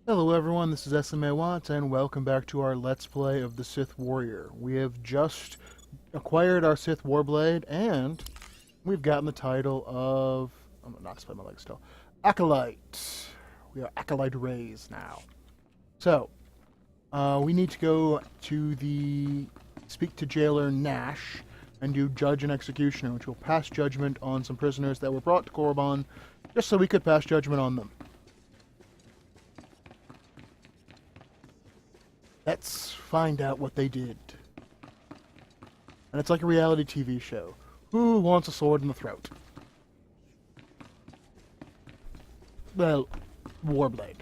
Hello everyone, this is SMA Watts, and welcome back to our Let's Play of the Sith Warrior. We have just acquired our Sith Warblade, and we've gotten the title of... I'm not spread my legs still. Acolyte. We are Acolyte Rays now. So, we need to go to speak to Jailer Nash and do Judge and Executioner, which will pass judgment on some prisoners that were brought to Korriban, just so we could pass judgment on them. Let's find out what they did. And it's like a reality TV show. Who wants a sword in the throat? Well, Warblade.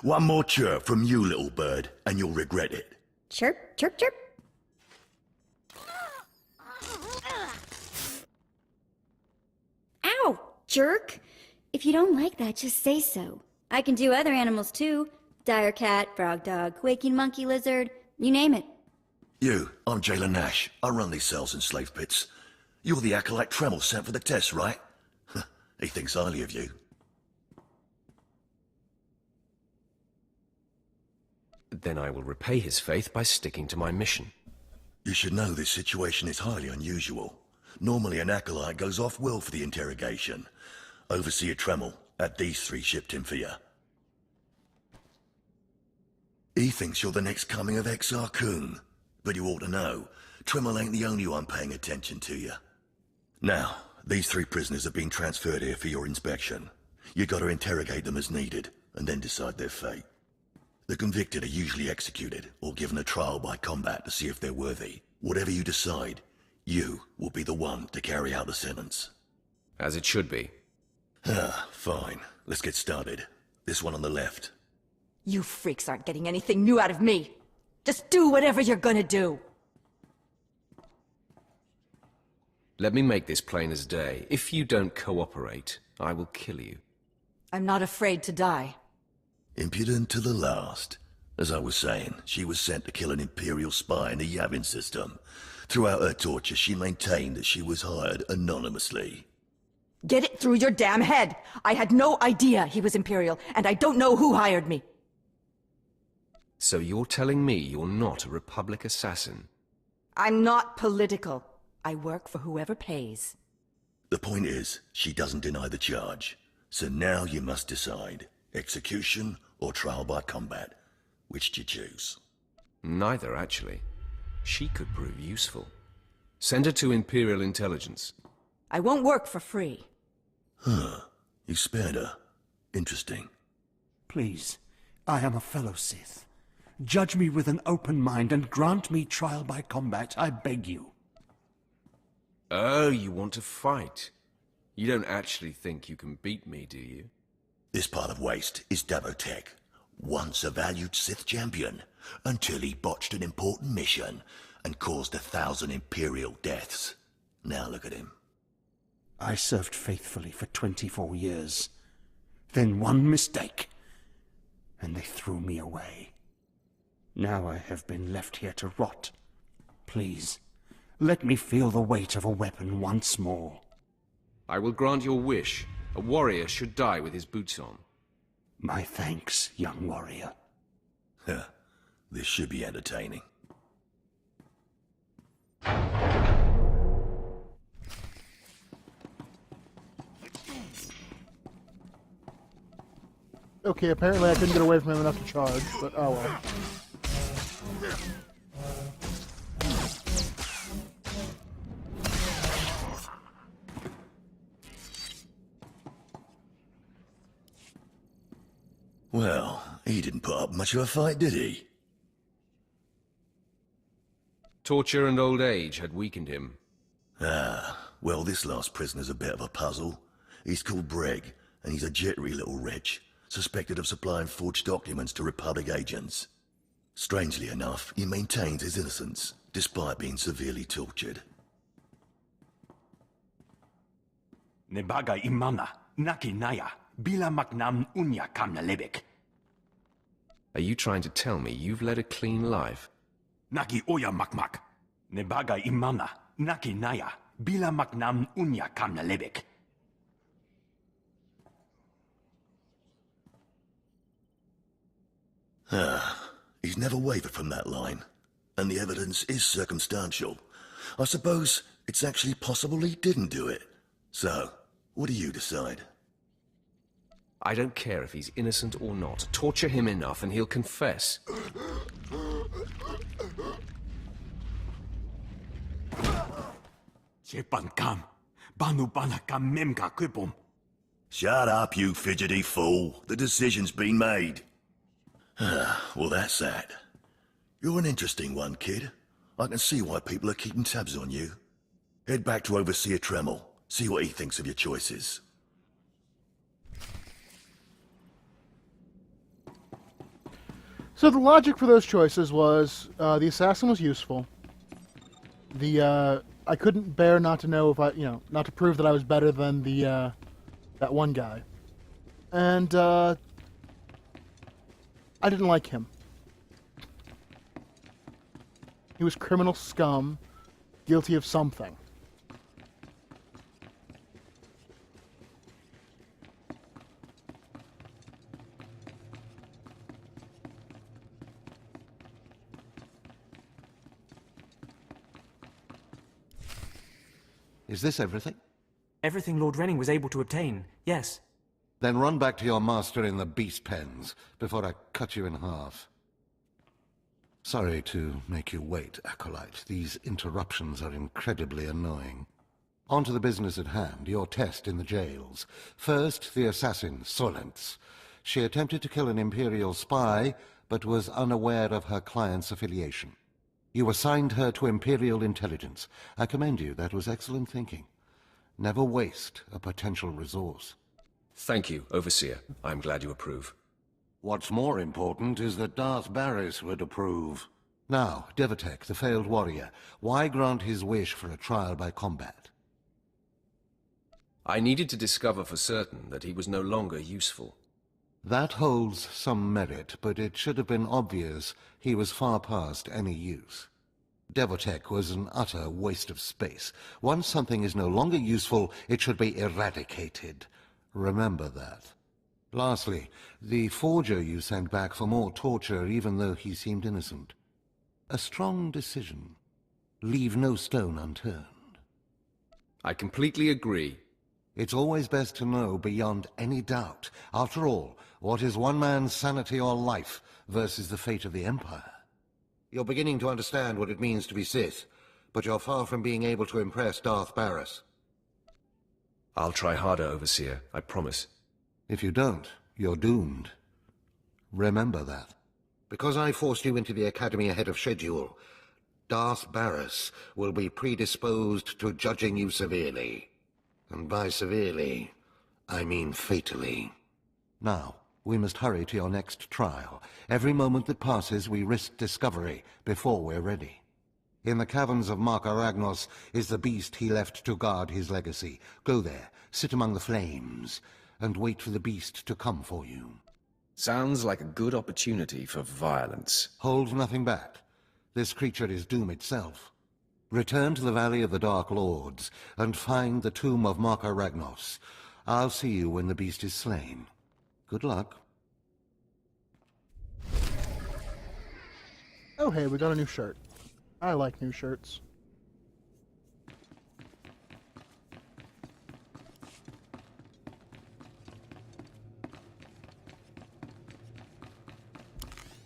One more chirp from you, little bird, and you'll regret it. Chirp, chirp, chirp. Ow, jerk. If you don't like that, just say so. I can do other animals too. Dire cat, frog dog, quaking monkey lizard, you name it. I'm Jailer Nash. I run these cells and slave pits. You're the Acolyte Tremel sent for the test, right? He thinks highly of you. Then I will repay his faith by sticking to my mission. You should know this situation is highly unusual. Normally an Acolyte goes off-will for the interrogation. Overseer Tremel had these three shipped in for you. He thinks you're the next coming of Executiuoner, but you ought to know, Tremel ain't the only one paying attention to you. Now, these three prisoners have been transferred here for your inspection. You gotta interrogate them as needed, and then decide their fate. The convicted are usually executed, or given a trial by combat to see if they're worthy. Whatever you decide, you will be the one to carry out the sentence. As it should be. Fine. Let's get started. This one on the left. You freaks aren't getting anything new out of me. Just do whatever you're gonna do. Let me make this plain as day. If you don't cooperate, I will kill you. I'm not afraid to die. Impudent to the last. As I was saying, she was sent to kill an Imperial spy in the Yavin system. Throughout her torture, she maintained that she was hired anonymously. Get it through your damn head! I had no idea he was Imperial, and I don't know who hired me. So you're telling me you're not a Republic assassin? I'm not political. I work for whoever pays. The point is, she doesn't deny the charge. So now you must decide. Execution or trial by combat? Which do you choose? Neither, actually. She could prove useful. Send her to Imperial Intelligence. I won't work for free. You spared her. Interesting. Please, I am a fellow Sith. Judge me with an open mind and grant me trial by combat, I beg you. Oh, you want to fight? You don't actually think you can beat me, do you? This part of Waste is Davotech, once a valued Sith champion, until he botched an important mission and caused 1,000 Imperial deaths. Now look at him. I served faithfully for 24 years. Then one mistake, and they threw me away. Now I have been left here to rot. Please, let me feel the weight of a weapon once more. I will grant your wish. A warrior should die with his boots on. My thanks, young warrior. This should be entertaining. Okay, apparently I couldn't get away from him enough to charge, but oh well. Well, he didn't put up much of a fight, did he? Torture and old age had weakened him. Well, this last prisoner's a bit of a puzzle. He's called Breg, and he's a jittery little wretch, suspected of supplying forged documents to Republic agents. Strangely enough, he maintains his innocence, despite being severely tortured. Nebaga imana, Naki Naya, Bila Maknam Unya Kamna Lebek. Are you trying to tell me you've led a clean life? Naki Oya Makmak. Nebaga Imana, Naki Naya, Bila Maknam Unya Kamna Lebek. He's never wavered from that line. And the evidence is circumstantial. I suppose it's actually possible he didn't do it. So, what do you decide? I don't care if he's innocent or not. Torture him enough and he'll confess. Jepan Kam, Banu Bana Kam Memka Kupum. Shut up, you fidgety fool. The decision's been made. Well, that's that. You're an interesting one, kid. I can see why people are keeping tabs on you. Head back to Overseer Tremel. See what he thinks of your choices. So the logic for those choices was the assassin was useful. I couldn't bear not to know if not to prove that I was better than that one guy, and I didn't like him. He was criminal scum, guilty of something. Is this everything? Everything Lord Renning was able to obtain, yes. Then run back to your master in the beast pens, before I cut you in half. Sorry to make you wait, Acolyte. These interruptions are incredibly annoying. On to the business at hand, your test in the jails. First, the assassin, Solentz. She attempted to kill an Imperial spy, but was unaware of her client's affiliation. You assigned her to Imperial intelligence. I commend you. That was excellent thinking. Never waste a potential resource. Thank you, Overseer. I'm glad you approve. What's more important is that Darth Barris would approve. Now, Devatek, the failed warrior, why grant his wish for a trial by combat? I needed to discover for certain that he was no longer useful. That holds some merit, but it should have been obvious he was far past any use. Devatek was an utter waste of space. Once something is no longer useful, it should be eradicated. Remember that. Lastly, the forger you sent back for more torture even though he seemed innocent. A strong decision. Leave no stone unturned. I completely agree. It's always best to know beyond any doubt. After all, what is one man's sanity or life versus the fate of the Empire? You're beginning to understand what it means to be Sith, but you're far from being able to impress Darth Barris. I'll try harder, Overseer. I promise. If you don't, you're doomed. Remember that. Because I forced you into the Academy ahead of schedule, Darth Barris will be predisposed to judging you severely. And by severely, I mean fatally. Now, we must hurry to your next trial. Every moment that passes, we risk discovery before we're ready. In the caverns of Marka Ragnos is the beast he left to guard his legacy. Go there, sit among the flames, and wait for the beast to come for you. Sounds like a good opportunity for violence. Hold nothing back. This creature is doom itself. Return to the Valley of the Dark Lords, and find the tomb of Marka Ragnos. I'll see you when the beast is slain. Good luck. Oh hey, we got a new shirt. I like new shirts.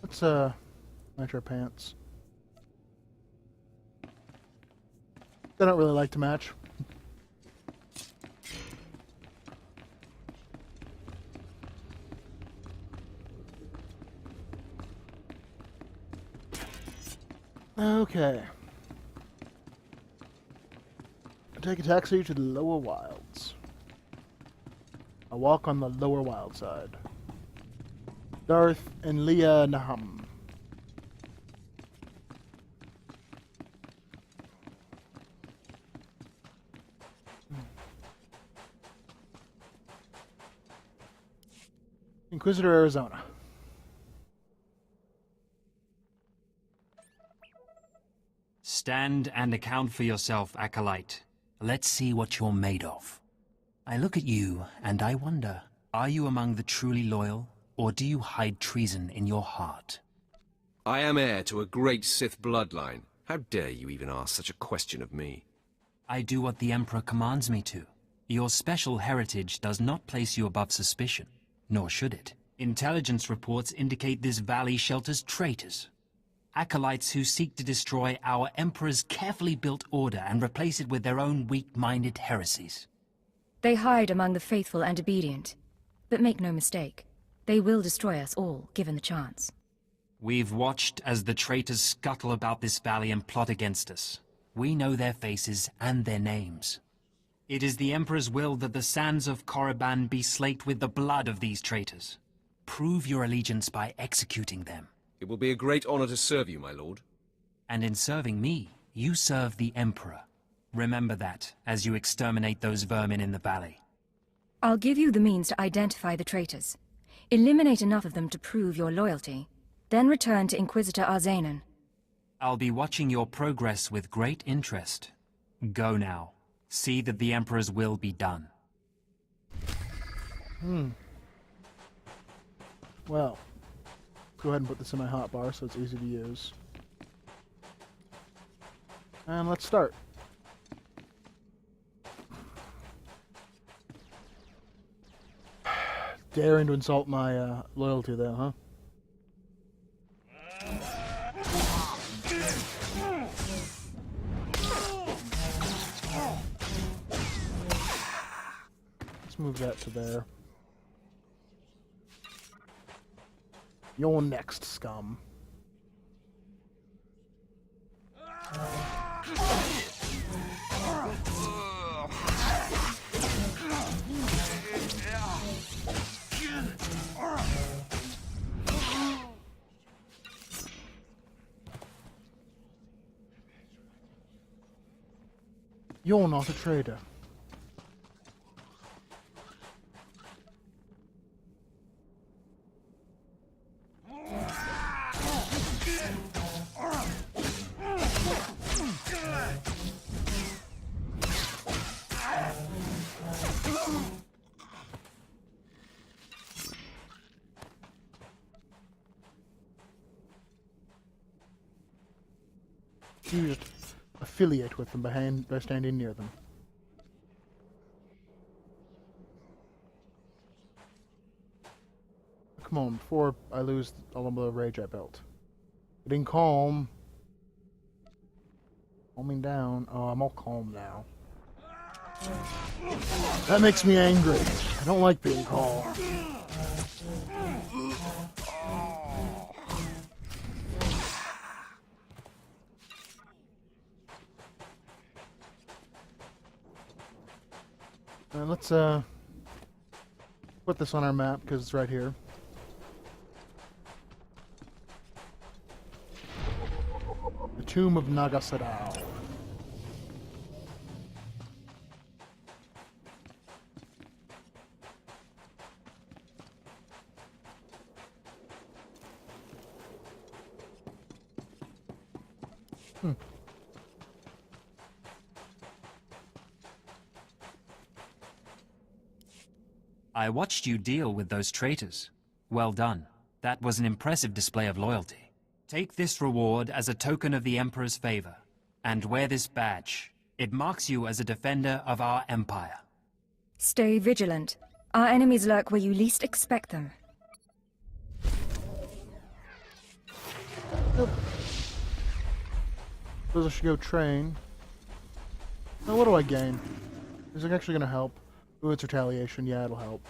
Let's match our pants. They don't really like to match. Okay. Take a taxi to the lower wilds. A walk on the lower wild side. Darth and Leah Nahum. Inquisitor, Arizona. Stand and account for yourself, Acolyte. Let's see what you're made of. I look at you, and I wonder, are you among the truly loyal, or do you hide treason in your heart? I am heir to a great Sith bloodline. How dare you even ask such a question of me? I do what the Emperor commands me to. Your special heritage does not place you above suspicion, nor should it. Intelligence reports indicate this valley shelters traitors. Acolytes who seek to destroy our Emperor's carefully built order and replace it with their own weak-minded heresies. They hide among the faithful and obedient. But make no mistake, they will destroy us all, given the chance. We've watched as the traitors scuttle about this valley and plot against us. We know their faces and their names. It is the Emperor's will that the sands of Korriban be slaked with the blood of these traitors. Prove your allegiance by executing them. It will be a great honor to serve you, my lord. And in serving me, you serve the Emperor. Remember that, as you exterminate those vermin in the valley. I'll give you the means to identify the traitors. Eliminate enough of them to prove your loyalty. Then return to Inquisitor Arzanan. I'll be watching your progress with great interest. Go now. See that the Emperor's will be done. Well, go ahead and put this in my hotbar so it's easy to use. And let's start. Daring to insult my loyalty there, huh? Let's move that to there. You're next, scum. You're not a traitor. You just affiliate with them by standing near them. Come on, before I lose all of the rage I built. Getting calm. Calming down. Oh, I'm all calm now. That makes me angry. I don't like being calm. Let's put this on our map because it's right here. The Tomb of Nagasadao. I watched you deal with those traitors. Well done. That was an impressive display of loyalty. Take this reward as a token of the Emperor's favor, and wear this badge. It marks you as a defender of our empire. Stay vigilant. Our enemies lurk where you least expect them. Nope. Suppose I should go train. Now what do I gain? Is it actually gonna help? Ooh, it's retaliation. Yeah, it'll help.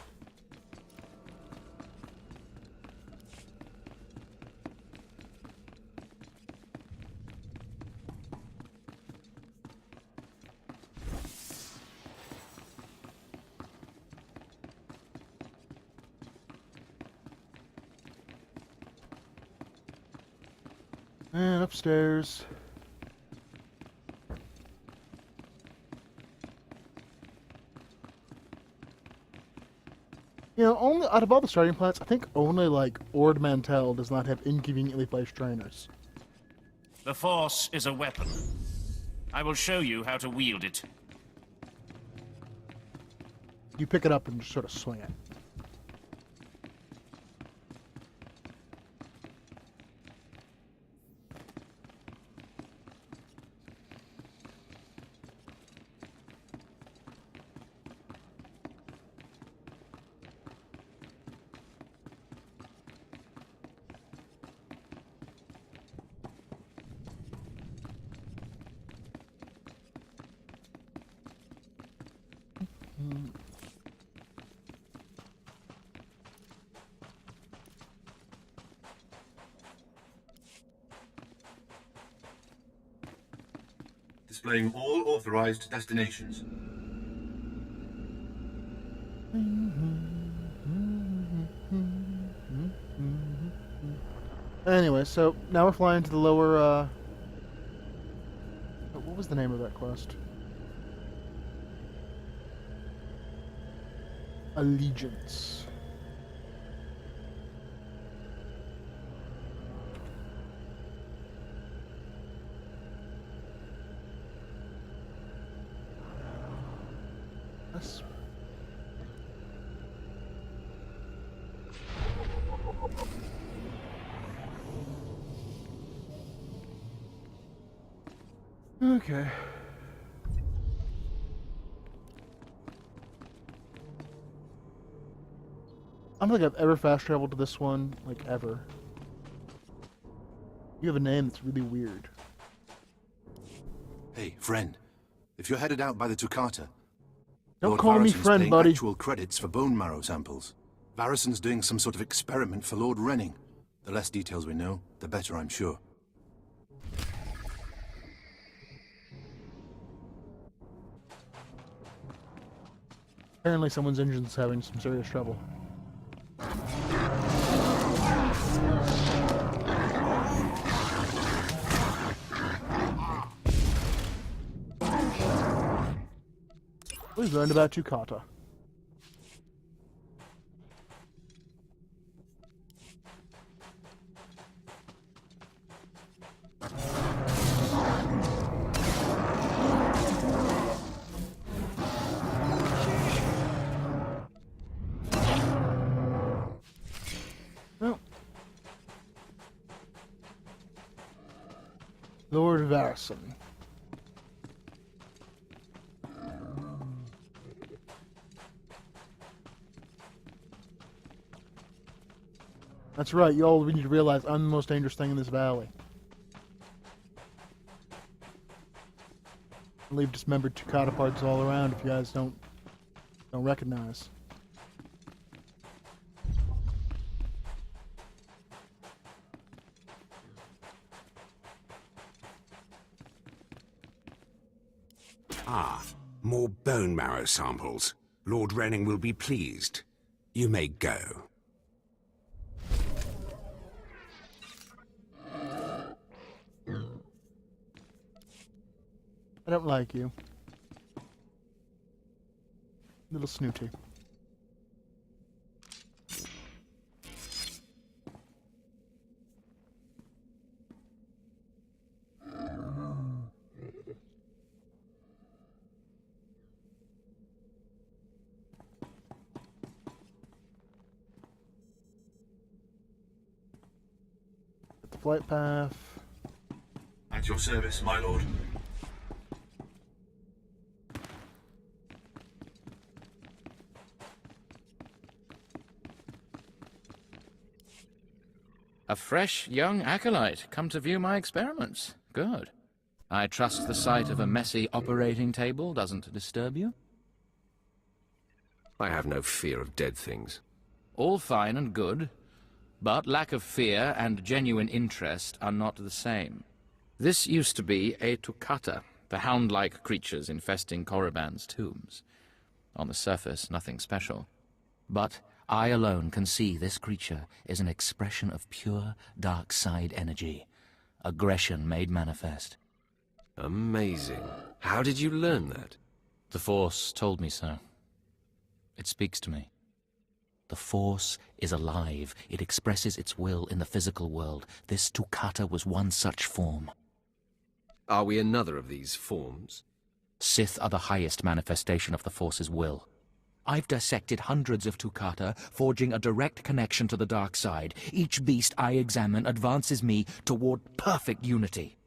And upstairs. You know, only out of all the starting planets, I think only like Ord Mantell does not have inconveniently placed trainers. The Force is a weapon. I will show you how to wield it. You pick it up and just sort of swing it. Displaying all authorized destinations. Anyway, so now we're flying to the lower, what was the name of that quest? Allegiance. Yes. Okay. I don't think I've ever fast traveled to this one, like, ever. You have a name that's really weird. Hey, friend. If you're headed out by the Toccata, Don't Lord call me Varyson's friend, paying buddy. actual credits for bone marrow samples. Varyson's doing some sort of experiment for Lord Renning. The less details we know, the better, I'm sure. Apparently someone's engine's having some serious trouble. We've learned about Toccata. Well, Lord Varison. That's right, you all need to realize I'm the most dangerous thing in this valley. I leave dismembered Toccata parts all around if you guys don't recognize. Ah, more bone marrow samples. Lord Renning will be pleased. You may go. I don't like you. Little snooty. The flight path. At your service, my lord. A fresh young acolyte, come to view my experiments. Good. I trust the sight of a messy operating table doesn't disturb you? I have no fear of dead things. All fine and good, but lack of fear and genuine interest are not the same. This used to be a Toccata, the hound-like creatures infesting Korriban's tombs. On the surface, nothing special. But I alone can see this creature is an expression of pure dark side energy. Aggression made manifest. Amazing. How did you learn that? The Force told me so. It speaks to me. The Force is alive. It expresses its will in the physical world. This Tukata was one such form. Are we another of these forms? Sith are the highest manifestation of the Force's will. I've dissected hundreds of Tukata, forging a direct connection to the dark side. Each beast I examine advances me toward perfect unity.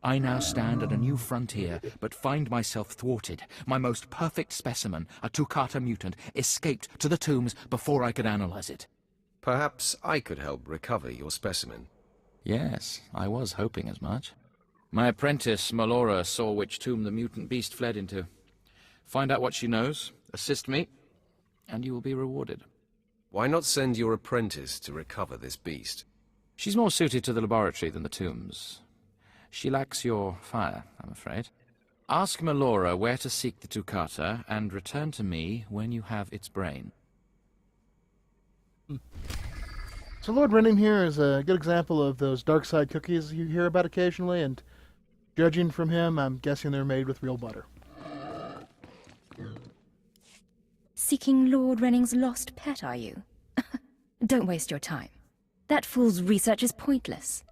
I now stand at a new frontier, but find myself thwarted. My most perfect specimen, a Tukata mutant, escaped to the tombs before I could analyze it. Perhaps I could help recover your specimen. Yes, I was hoping as much. My apprentice, Melora, saw which tomb the mutant beast fled into. Find out what she knows, assist me, and you will be rewarded. Why not send your apprentice to recover this beast? She's more suited to the laboratory than the tombs. She lacks your fire, I'm afraid. Ask Melora where to seek the Tukata, and return to me when you have its brain. So Lord Renning here is a good example of those dark side cookies you hear about occasionally, and judging from him, I'm guessing they're made with real butter. Seeking Lord Renning's lost pet, are you? Don't waste your time. That fool's research is pointless.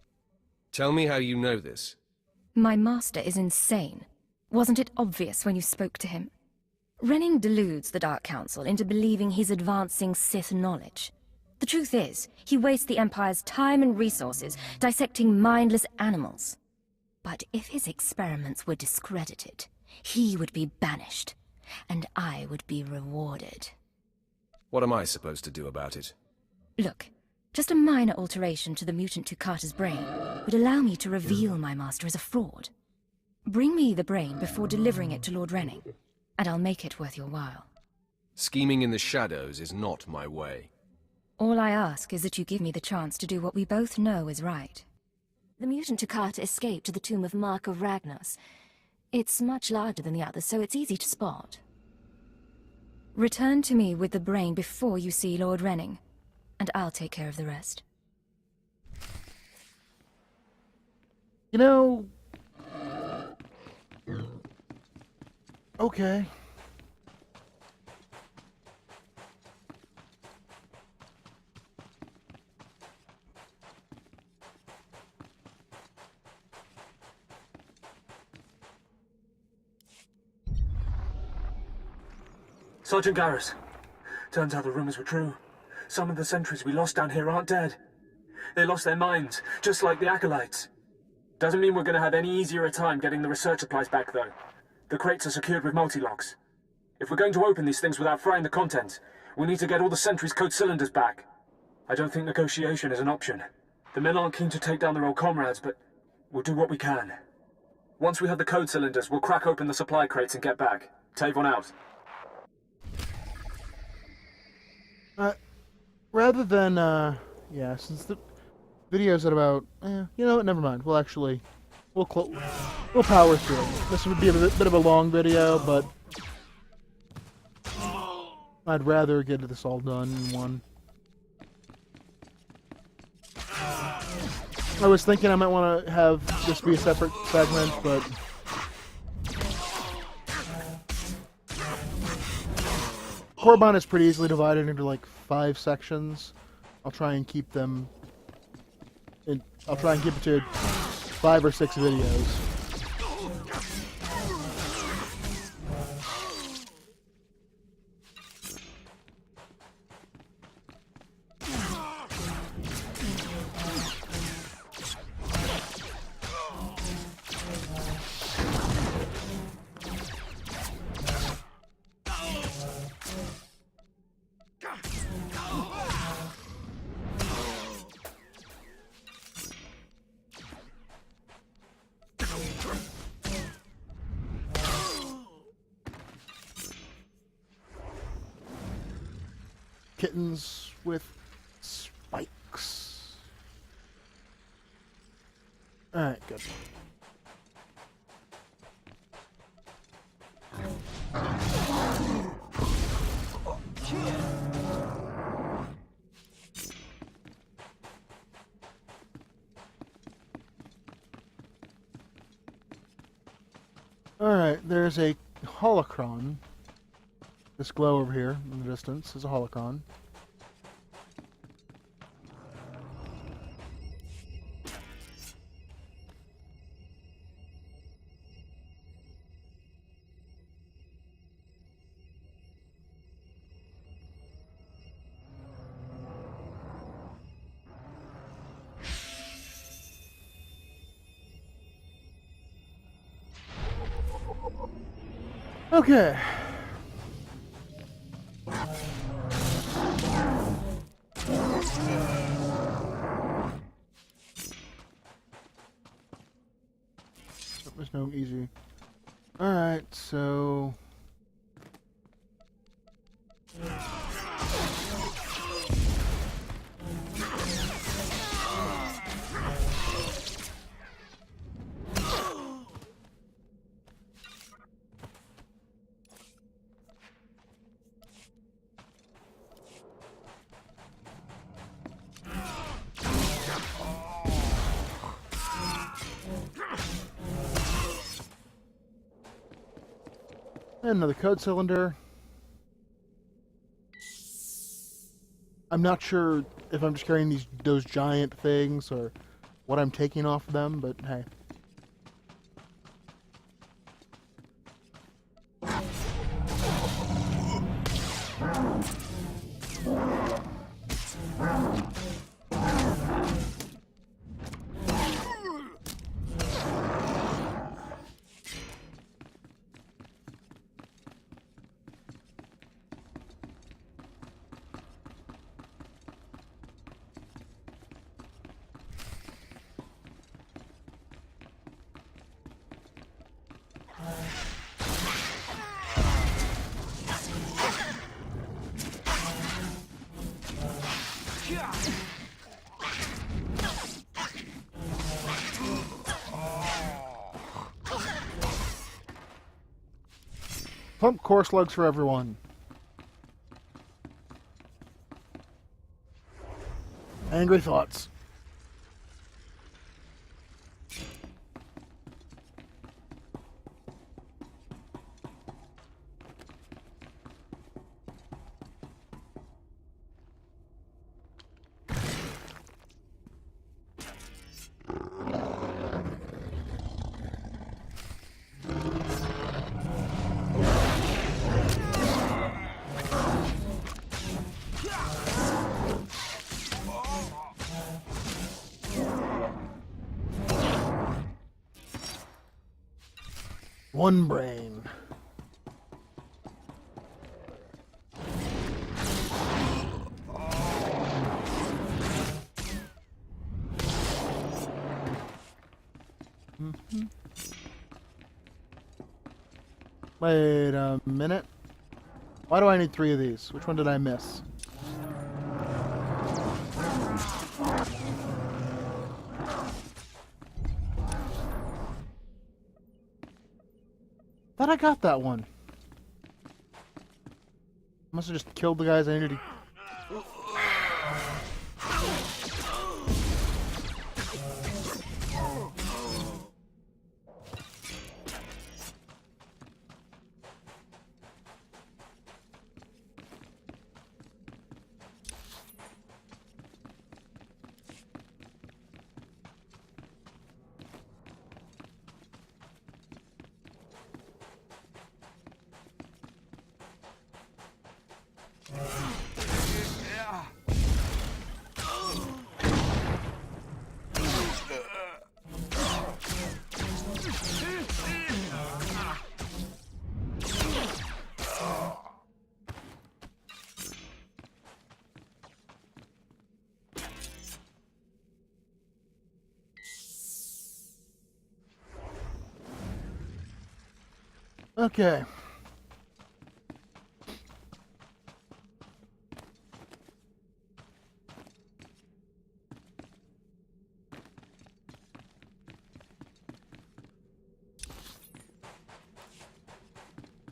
Tell me how you know this. My master is insane. Wasn't it obvious when you spoke to him? Renning deludes the Dark Council into believing he's advancing Sith knowledge. The truth is, he wastes the Empire's time and resources dissecting mindless animals. But if his experiments were discredited, he would be banished, and I would be rewarded. What am I supposed to do about it? Look, just a minor alteration to the mutant Tukata's brain would allow me to reveal my master as a fraud. Bring me the brain before delivering it to Lord Renning, and I'll make it worth your while. Scheming in the shadows is not my way. All I ask is that you give me the chance to do what we both know is right. The mutant Tukata escaped to the tomb of Mark of Ragnos. It's much larger than the others, so it's easy to spot. Return to me with the brain before you see Lord Renning, and I'll take care of the rest. You know... Okay. Sergeant Garrus. Turns out the rumors were true. Some of the sentries we lost down here aren't dead. They lost their minds, just like the Acolytes. Doesn't mean we're going to have any easier a time getting the research supplies back, though. The crates are secured with multi-locks. If we're going to open these things without frying the contents, we need to get all the sentries' code cylinders back. I don't think negotiation is an option. The men aren't keen to take down their old comrades, but we'll do what we can. Once we have the code cylinders, we'll crack open the supply crates and get back. Tavon out. Rather than, yeah, since the video's at about, you know what, never mind. We'll power through. This would be a bit of a long video, but I'd rather get this all done in one. I was thinking I might want to have this be a separate segment, but Korriban is pretty easily divided into like 5 sections. I'll try and keep them I'll try and keep it to 5 or 6 videos. Kittens with spikes. Alright, good. Alright, there's a holocron. This glow over here in the distance is a holocron. Okay. There's no easy. Alright, so... And another code cylinder. I'm not sure if I'm just carrying those giant things or what I'm taking off them, but hey. Pump core slugs for everyone. Angry thoughts. One brain. Wait a minute. Why do I need 3 of these? Which one did I miss? Thought I got that one. Must have just killed the guys I needed to... Okay.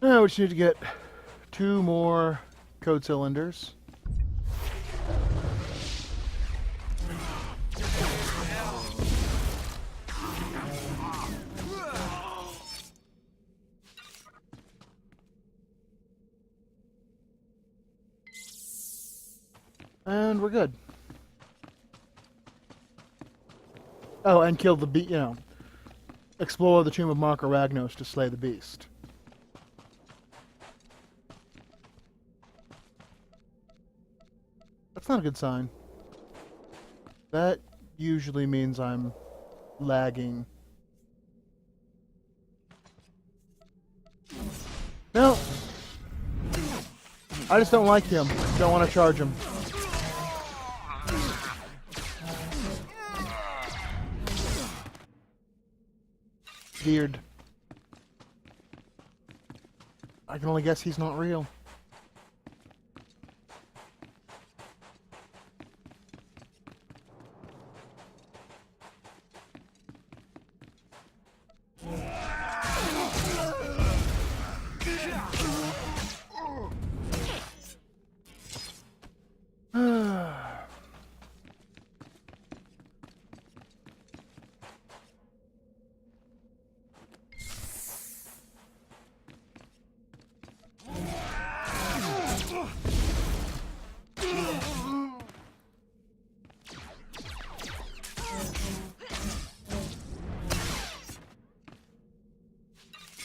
Now we just need to get 2 more code cylinders. And we're good. Oh, and kill the beast, explore the tomb of Mark Aragnos to slay the beast. That's not a good sign. That usually means I'm lagging. No, I just don't like him. Don't want to charge him. Weird. I can only guess he's not real.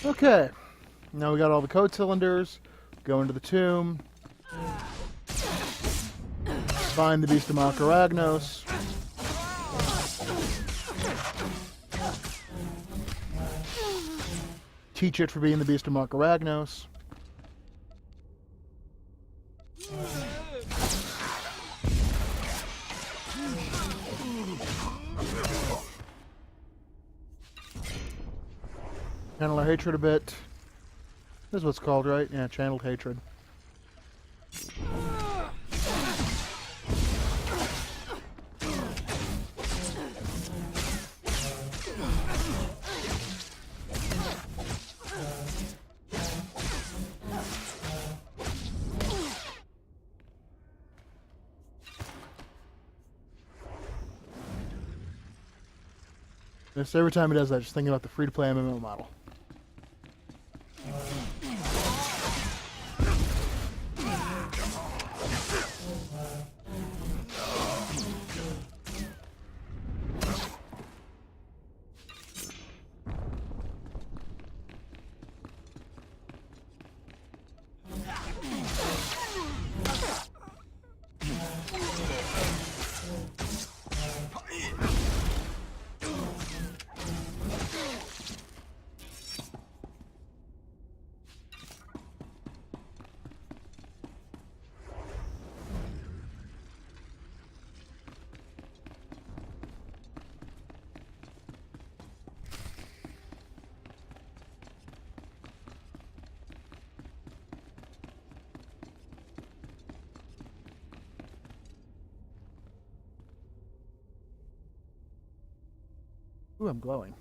Okay, now we got all the code cylinders. Go into the tomb. Find the Beast of Makaragnos. Teach it for being the Beast of Makaragnos. Channel our hatred a bit. This is what's called, right? Yeah, channeled hatred. Just every time he does that, just thinking about the free-to-play MMO model. Ooh, I'm glowing.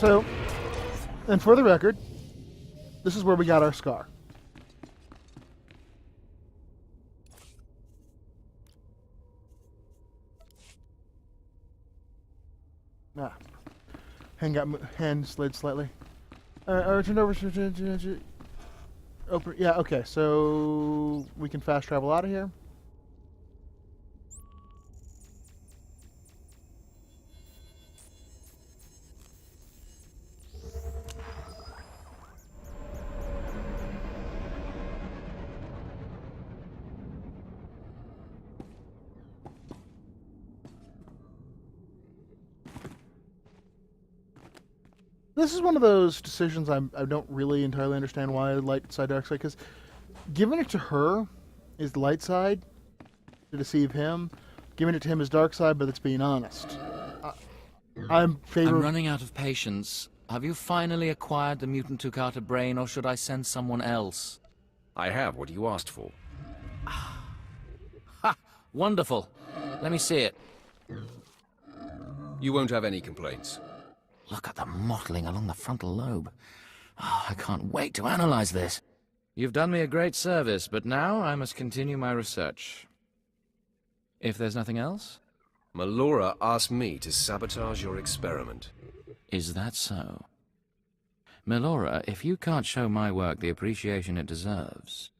So, and for the record, this is where we got our scar. Ah, hand slid slightly. I turned over. Open. Yeah. Okay. So we can fast travel out of here. This is one of those decisions I don't really entirely understand why light side, dark side, because giving it to her is the light side to deceive him. Giving it to him is dark side, but it's being honest. I'm running out of patience. Have you finally acquired the mutant Tukata brain, or should I send someone else? I have what you asked for. Ha! Wonderful. Let me see it. You won't have any complaints. Look at the mottling along the frontal lobe. Oh, I can't wait to analyze this. You've done me a great service, but now I must continue my research. If there's nothing else? Melora asked me to sabotage your experiment. Is that so? Melora, if you can't show my work the appreciation it deserves,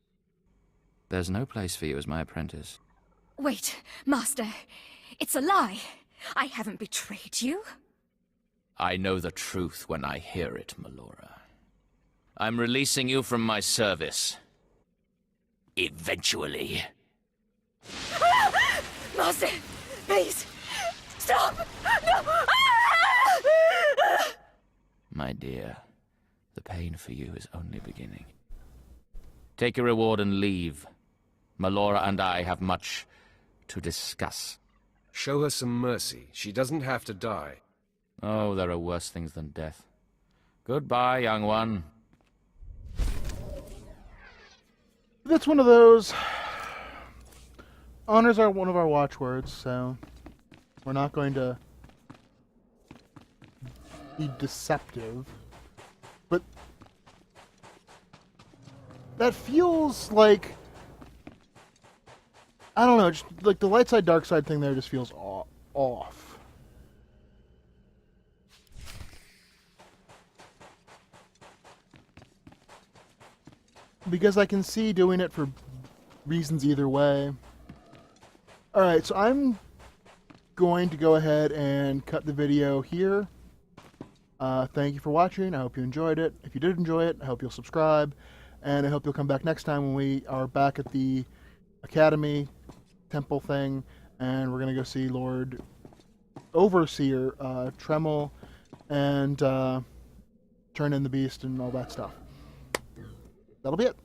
There's no place for you as my apprentice. Wait, Master. It's a lie. I haven't betrayed you. I know the truth when I hear it, Melora. I'm releasing you from my service. Eventually. Master, please, stop! No! My dear, the pain for you is only beginning. Take your reward and leave. Melora and I have much to discuss. Show her some mercy. She doesn't have to die. Oh, there are worse things than death. Goodbye, young one. That's one of those. Honors are one of our watchwords, so we're not going to be deceptive. But that feels like, I don't know, just like the light side dark side thing there just feels off. Because I can see doing it for reasons either way. Alright, so I'm going to go ahead and cut the video here. Thank you for watching. I hope you enjoyed it. If you did enjoy it, I hope you'll subscribe. And I hope you'll come back next time when we are back at the Academy Temple thing. And we're going to go see Lord Overseer Tremel and turn in the beast and all that stuff. That'll be it.